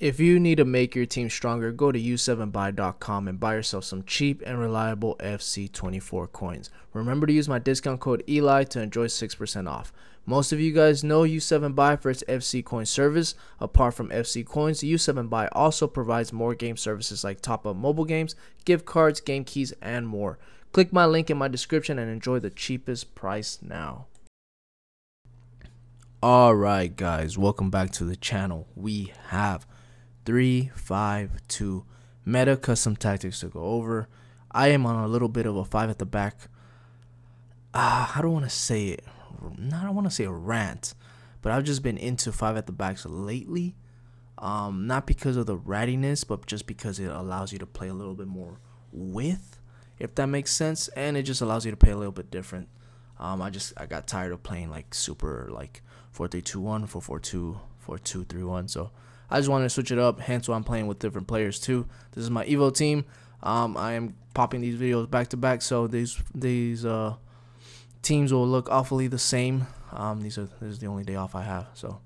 If you need to make your team stronger, go to u7buy.com and buy yourself some cheap and reliable FC24 coins. Remember to use my discount code Eli to enjoy 6% off. Most of you guys know U7Buy for its FC coin service. Apart from FC coins, U7Buy also provides more game services like top-up mobile games, gift cards, game keys, and more. Click my link in my description and enjoy the cheapest price now. Alright guys, welcome back to the channel. We have 3-5-2 meta custom tactics to go over. I am on a little bit of a 5 at the back. I don't want to say it. I don't want to say a rant, but I've just been into 5 at the backs lately. Not because of the rattiness, but just because it allows you to play a little bit more width, if that makes sense, and it just allows you to play a little bit different. I got tired of playing like super like 4-3-2-1, 4-4-2, 4-2-3-1. So I just wanted to switch it up. Hence why I'm playing with different players too. This is my Evo team. I am popping these videos back to back, so these teams will look awfully the same. This is the only day off I have, so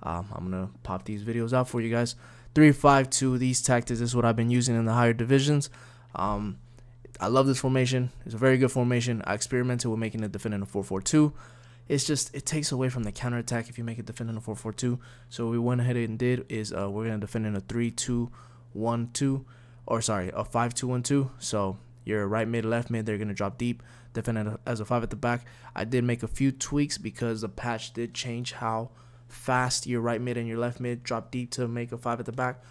I'm gonna pop these videos out for you guys. 3-5-2. These tactics is what I've been using in the higher divisions. I love this formation. It's a very good formation. I experimented with making it defend in a 4-4-2. It's just, it takes away from the counterattack if you make it defend in a 4-4-2. So what we went ahead and did is we're going to defend in a 3-2-1-2, or sorry, a 5-2-1-2. So your right mid, left mid, they're going to drop deep, defend as a 5 at the back. I did make a few tweaks because the patch did change how fast your right mid and your left mid drop deep to make a 5 at the back.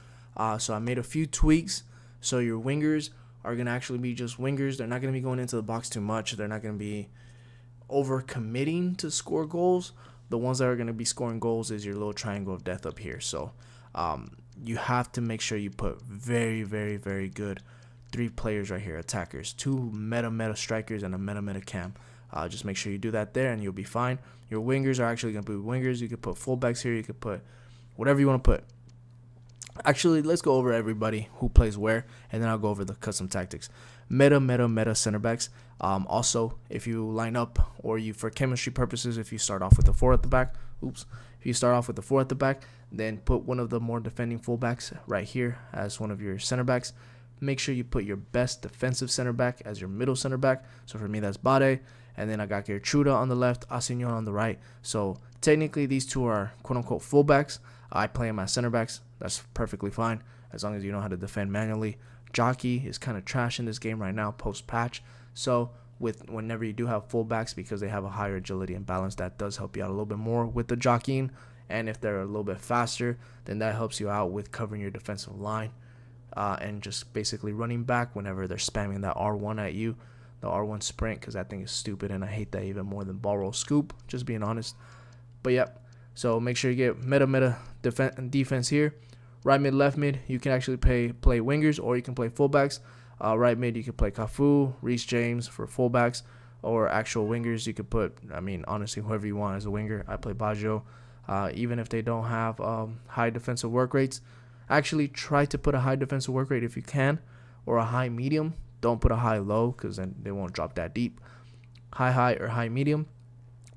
So I made a few tweaks. So your wingers are going to actually be just wingers. They're not going to be going into the box too much. They're not going to be over committing to score goals. The ones that are going to be scoring goals is your little triangle of death up here. So you have to make sure you put very, very, very good 3 players right here, attackers, 2 meta strikers, and a meta cam. Just make sure you do that there and you'll be fine. Your wingers are actually going to be wingers. You could put fullbacks here. You could put whatever you want to put. Actually, let's go over everybody who plays where, and then I'll go over the custom tactics. Meta center backs. Also, if you line up, or you, for chemistry purposes, if you start off with the 4 at the back, if you start off with the 4 at the back, then put one of the more defending fullbacks right here as one of your center backs. Make sure you put your best defensive center back as your middle center back. So for me, that's Bade, and then I got Gertruda on the left, Asignon on the right. So technically, these two are quote-unquote fullbacks. I play them as center backs. That's perfectly fine as long as you know how to defend manually. Jockey is kind of trash in this game right now post-patch. So whenever you do have fullbacks, because they have a higher agility and balance, that does help you out a little bit more with the jockeying. And if they're a little bit faster, then that helps you out with covering your defensive line and just basically running back whenever they're spamming that R1 at you, the R1 sprint, because that thing is stupid and I hate that even more than ball roll scoop, just being honest. But yep. So make sure you get meta defense here. Right mid, left mid, you can actually play wingers, or you can play fullbacks. Right mid, you can play Cafu, Reece James for fullbacks, or actual wingers. You could put, I mean, honestly, whoever you want as a winger. I play Baggio. Even if they don't have high defensive work rates, actually try to put a high defensive work rate if you can, or a high medium. Don't put a high low, because then they won't drop that deep. High or high medium.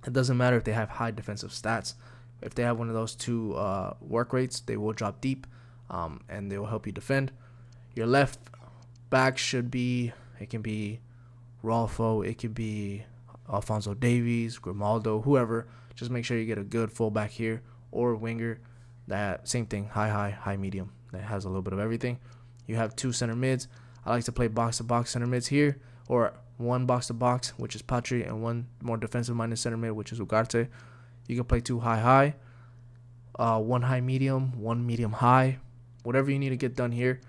It doesn't matter if they have high defensive stats. If they have one of those 2 work rates, they will drop deep, and they will help you defend. Your left back should be, it can be Rolfo, it can be Alphonso Davies, Grimaldo, whoever. Just make sure you get a good fullback here, or winger. That same thing, high, medium. That has a little bit of everything. You have 2 center mids. I like to play box-to-box center mids here, or 1 box-to-box, which is Patri, and 1 more defensive-minded center mid, which is Ugarte. You can play 2 high, 1 high medium, 1 medium high, whatever you need to get done here.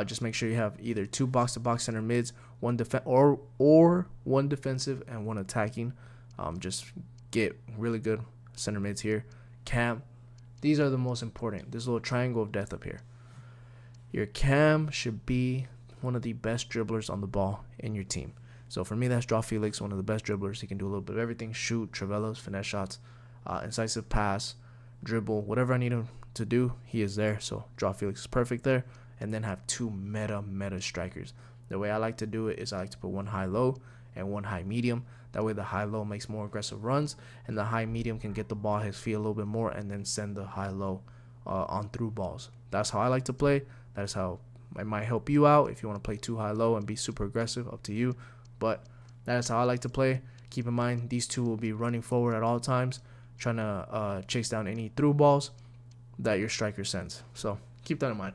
Just make sure you have either 2 box-to-box center mids, 1 or 1 defensive and 1 attacking. Just get really good center mids here. Cam, these are the most important. This little triangle of death up here. Your cam should be one of the best dribblers on the ball in your team. So for me, that's Joao Felix, one of the best dribblers. He can do a little bit of everything: shoot, travelos, finesse shots, incisive pass, dribble, whatever I need him to do, he is there. So Joao Felix is perfect there. And then have 2 meta strikers. The way I like to do it is I like to put 1 high low and 1 high medium. That way the high low makes more aggressive runs, and the high medium can get the ball at his feet a little bit more and then send the high low on through balls. That's how I like to play. That's how it might help you out. If you want to play too high-low and be super aggressive, up to you. But that is how I like to play. Keep in mind, these two will be running forward at all times, trying to chase down any through balls that your striker sends. So keep that in mind.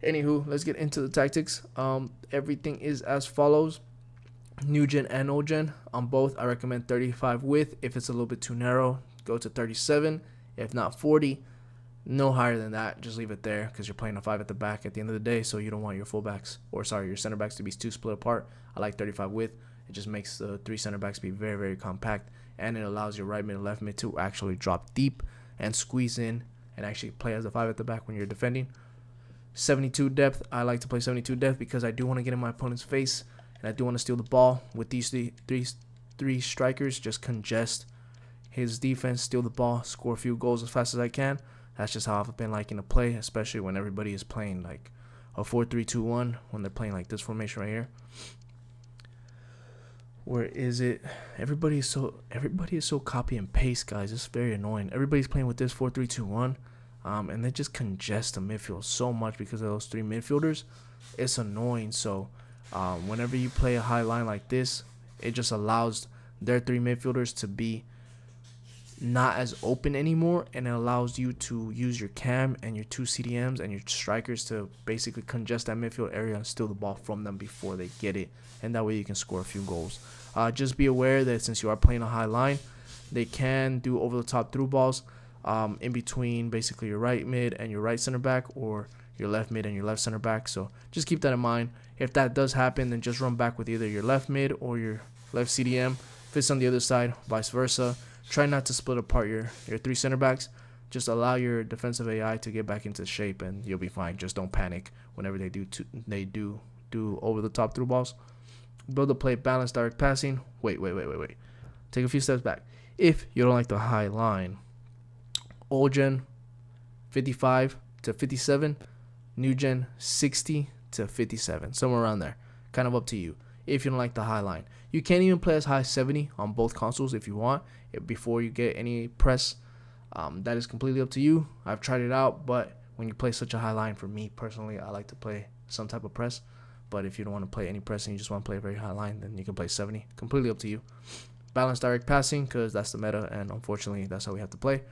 Anywho, let's get into the tactics. Everything is as follows. New gen and old gen. On both, I recommend 35 width. If it's a little bit too narrow, go to 37. If not 40, no higher than that. Just leave it there because you're playing a 5 at the back at the end of the day, so you don't want your fullbacks, or sorry, your center backs to be too split apart. I like 35 width. It just makes the 3 center backs be very, very compact, and it allows your right mid and left mid to actually drop deep and squeeze in and actually play as a 5 at the back when you're defending. 72 depth. I like to play 72 depth because I do want to get in my opponent's face, and I do want to steal the ball. With these three strikers, just congest his defense, steal the ball, score a few goals as fast as I can. That's just how I've been liking to play, especially when everybody is playing like a 4-3-2-1, when they're playing like this formation right here. Where is it? Everybody is so copy and paste, guys. It's very annoying. Everybody's playing with this 4-3-2-1, and they just congest the midfield so much because of those 3 midfielders. It's annoying. So whenever you play a high line like this, it just allows their 3 midfielders to be not as open anymore, and it allows you to use your cam and your 2 CDMs and your strikers to basically congest that midfield area and steal the ball from them before they get it, and that way you can score a few goals. Just be aware that since you are playing a high line, they can do over the top through balls in between basically your right mid and your right center back, or your left mid and your left center back. So just keep that in mind. If that does happen, then just run back with either your left mid or your left CDM. If it's on the other side, vice versa. Try not to split apart your 3 center backs. Just allow your defensive AI to get back into shape, and you'll be fine. Just don't panic whenever they do over the top through balls. Build a play, balance, direct passing. Wait. Take a few steps back. If you don't like the high line, old gen 55 to 57, new gen 60 to 57, somewhere around there. Kind of up to you. If you don't like the high line, you can even play as high as 70 on both consoles if you want, before you get any press. That is completely up to you. I've tried it out, but when you play such a high line, for me personally, I like to play some type of press. But if you don't want to play any press and you just want to play a very high line, then you can play 70. Completely up to you. Balance direct passing, because that's the meta, and unfortunately that's how we have to play.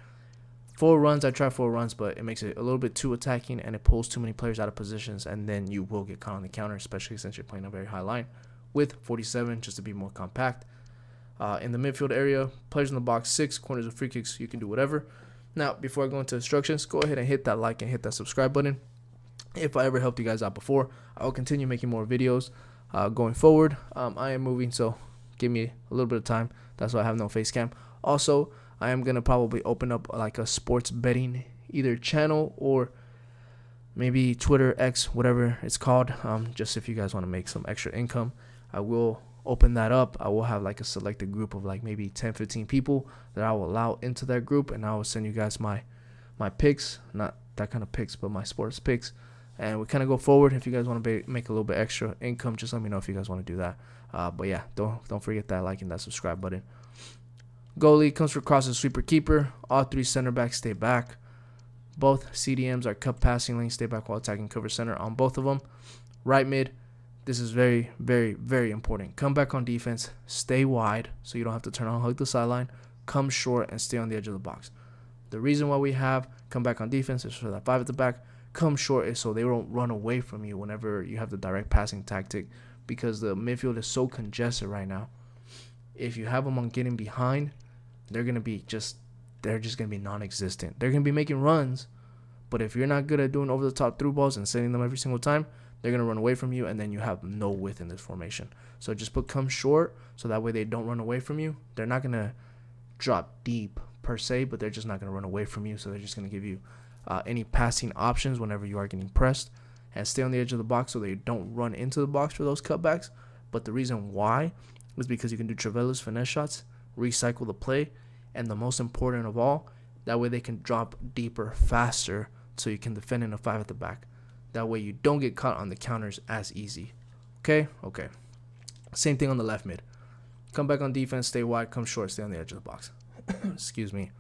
4 runs, I try 4 runs, but it makes it a little bit too attacking, and it pulls too many players out of positions, and then you will get caught on the counter, especially since you're playing a very high line. With 47, just to be more compact. In the midfield area, players in the box 6, corners and free kicks, you can do whatever. Now, before I go into instructions, go ahead and hit that like and hit that subscribe button. If I ever helped you guys out before, I will continue making more videos going forward. I am moving, so give me a little bit of time. That's why I have no face cam. Also, I am going to probably open up like a sports betting either channel or maybe Twitter, X, whatever it's called, just if you guys want to make some extra income. I will open that up. I will have like a selected group of like maybe 10-15 people that I will allow into that group, and I will send you guys my picks, not that kind of picks, but my sports picks, and we kind of go forward. If you guys want to make a little bit extra income, just let me know if you guys want to do that. But yeah, don't forget that like and that subscribe button. Goalie comes for crosses, sweeper, keeper. All 3 center backs stay back. Both CDMs are cut passing lanes, stay back while attacking, cover center on both of them. Right mid, this is very, very, very important. Come back on defense, stay wide so you don't have to turn on, hug the sideline. Come short and stay on the edge of the box. The reason why we have come back on defense is for that 5 at the back. Come short is so they won't run away from you whenever you have the direct passing tactic, because the midfield is so congested right now. If you have them on getting behind, they're just gonna be non-existent. They're gonna be making runs, but if you're not good at doing over the top through balls and sending them every single time, they're gonna run away from you, and then you have no width in this formation. So just put come short so that way they don't run away from you. They're not gonna drop deep per se, but they're just not gonna run away from you. So they're just gonna give you any passing options whenever you are getting pressed, and stay on the edge of the box so they don't run into the box for those cutbacks. But the reason why is because you can do Travella's finesse shots, recycle the play, and the most important of all, that way they can drop deeper faster so you can defend in a 5 at the back. That way you don't get caught on the counters as easy. Okay. Same thing on the left mid. Come back on defense, stay wide, come short, stay on the edge of the box. Excuse me.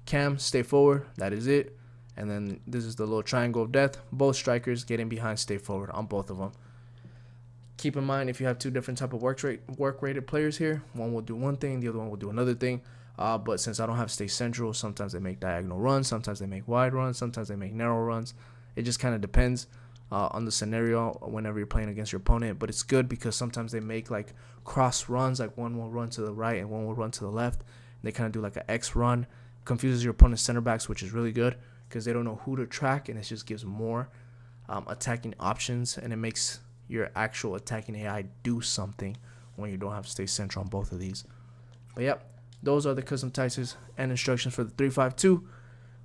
Cam, stay forward. That is it. And then this is the little triangle of death. Both strikers getting behind, stay forward on both of them. Keep in mind, if you have two different type of work rated players here, one will do one thing, the other one will do another thing. But since I don't have stay central, sometimes they make diagonal runs, sometimes they make wide runs, sometimes they make narrow runs. It just kind of depends on the scenario whenever you're playing against your opponent. But it's good because sometimes they make like cross runs, like one will run to the right and one will run to the left. They kind of do like an X run, confuses your opponent's center backs, which is really good because they don't know who to track, and it just gives more attacking options, and it makes your actual attacking AI do something when you don't have to stay central on both of these. But yep, those are the custom tactics and instructions for the 3-5-2.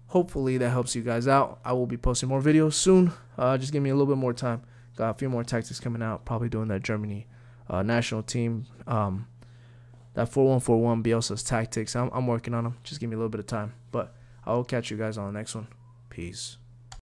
Hopefully that helps you guys out. I will be posting more videos soon. Just give me a little bit more time. Got a few more tactics coming out. Probably doing that Germany national team. That 4-1-4-1 Bielsa's tactics. I'm working on them. Just give me a little bit of time. But I will catch you guys on the next one. Peace.